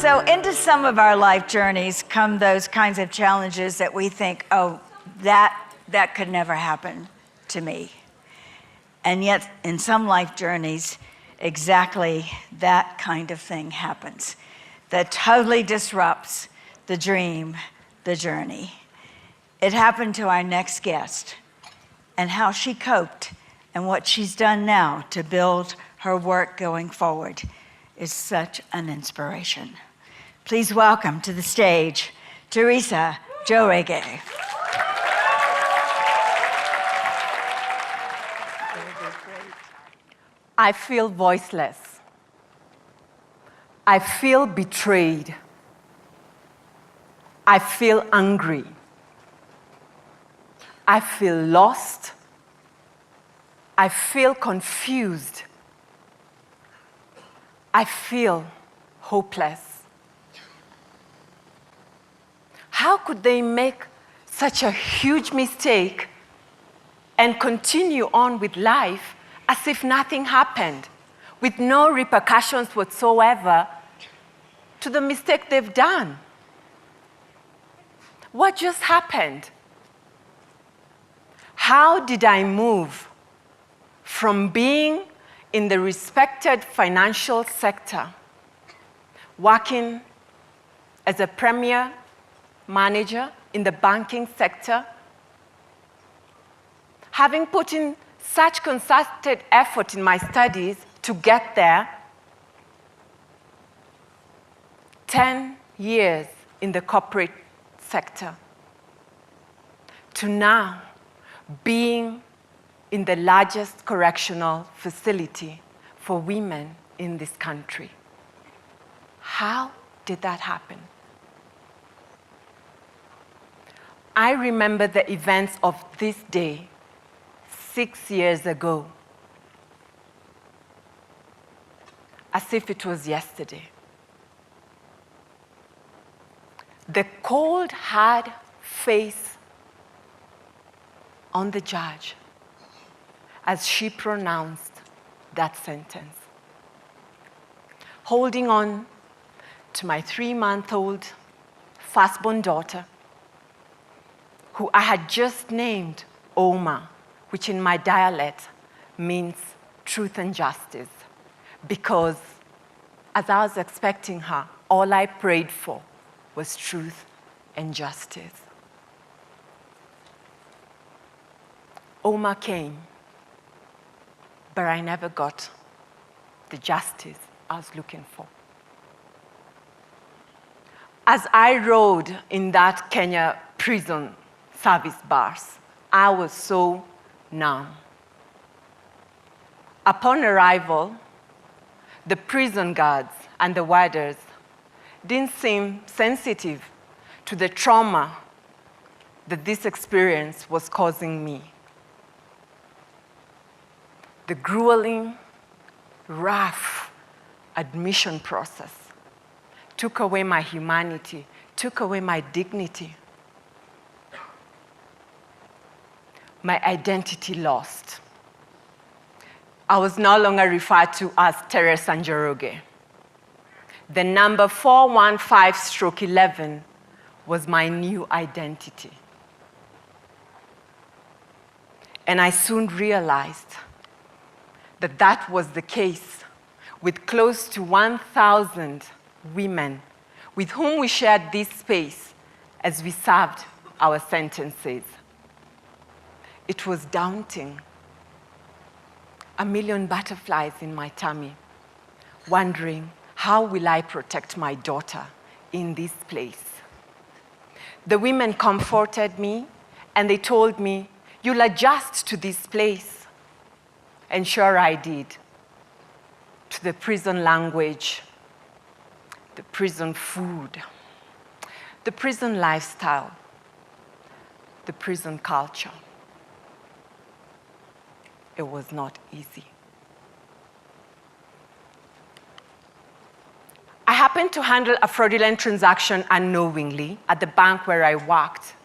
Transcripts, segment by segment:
So into some of our life journeys come those kinds of challenges that we think, oh, that could never happen to me. And yet, in some life journeys, exactly that kind of thing happens that totally disrupts the dream, the journey. It happened to our next guest, and how she coped and what she's done now to build her work going forward is such an inspiration. Please welcome to the stage, Teresa Njoroge. I feel voiceless. I feel betrayed. I feel angry. I feel lost. I feel confused. I feel hopeless. How could they make such a huge mistake and continue on with life as if nothing happened, with no repercussions whatsoever to the mistake they've done? What just happened? How did I move from being in the respected financial sector, working as a premier manager in the banking sector, having put in such concerted effort in my studies to get there, 10 years in the corporate sector, to now being in the largest correctional facility for women in this country? How did that happen? I remember the events of this day 6 years ago, as if it was yesterday. The cold, hard face on the judge as she pronounced that sentence. Holding on to my 3-month-old firstborn daughter, who I had just named Oma, which in my dialect means truth and justice, because as I was expecting her, all I prayed for was truth and justice. Oma came, but I never got the justice I was looking for. As I rode in that Kenya prison service bus, I was so numb. Upon arrival, the prison guards and the warders didn't seem sensitive to the trauma that this experience was causing me. The grueling, rough admission process took away my humanity, took away my dignity. My identity lost. I was no longer referred to as Teresa Njoroge. The number 415/11 was my new identity. And I soon realized that that was the case with close to 1,000 women with whom we shared this space as we served our sentences. It was daunting. A million butterflies in my tummy, wondering, how will I protect my daughter in this place? The women comforted me, and they told me, you'll adjust to this place. And sure I did. To the prison language, the prison food, the prison lifestyle, the prison culture. It was not easy. I happened to handle a fraudulent transaction unknowingly at the bank where I worked.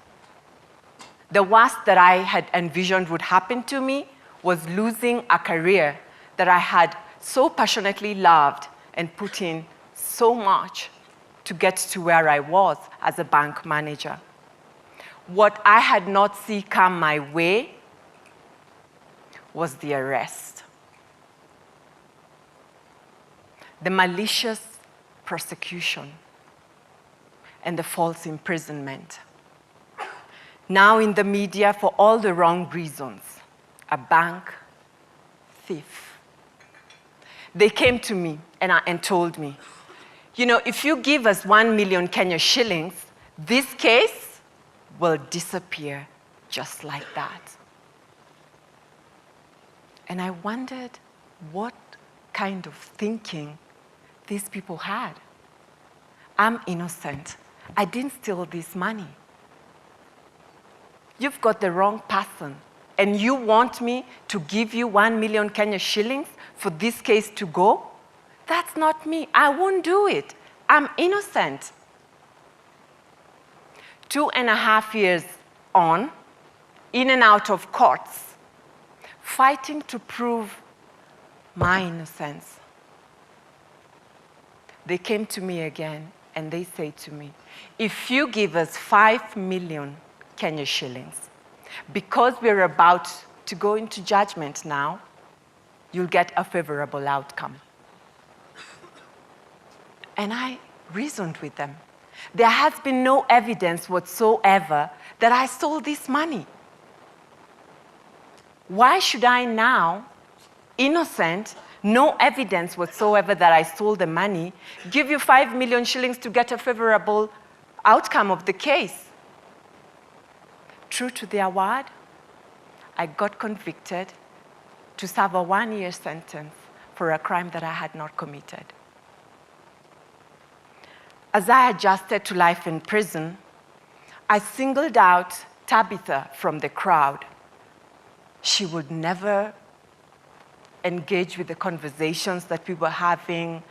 The worst that I had envisioned would happen to me was losing a career that I had so passionately loved and put in so much to get to where I was as a bank manager. What I had not seen come my way was the arrest. The malicious prosecution and the false imprisonment. Now in the media for all the wrong reasons. A bank thief. They came to me and told me, you know, if you give us 1 million Kenya shillings, this case will disappear just like that. And I wondered what kind of thinking these people had. I'm innocent. I didn't steal this money. You've got the wrong person, and you want me to give you 1 million Kenya shillings for this case to go? That's not me. I won't do it. I'm innocent. 2.5 years on, in and out of courts, fighting to prove my innocence. They came to me again and they say to me, if you give us 5 million Kenya shillings, because we're about to go into judgment now, you'll get a favorable outcome. And I reasoned with them. There has been no evidence whatsoever that I stole this money. Why should I now, innocent, no evidence whatsoever that I stole the money, give you 5 million shillings to get a favorable outcome of the case? True to their word, I got convicted to serve a 1-year sentence for a crime that I had not committed. As I adjusted to life in prison, I singled out Tabitha from the crowd. She would never engage with the conversations that we were having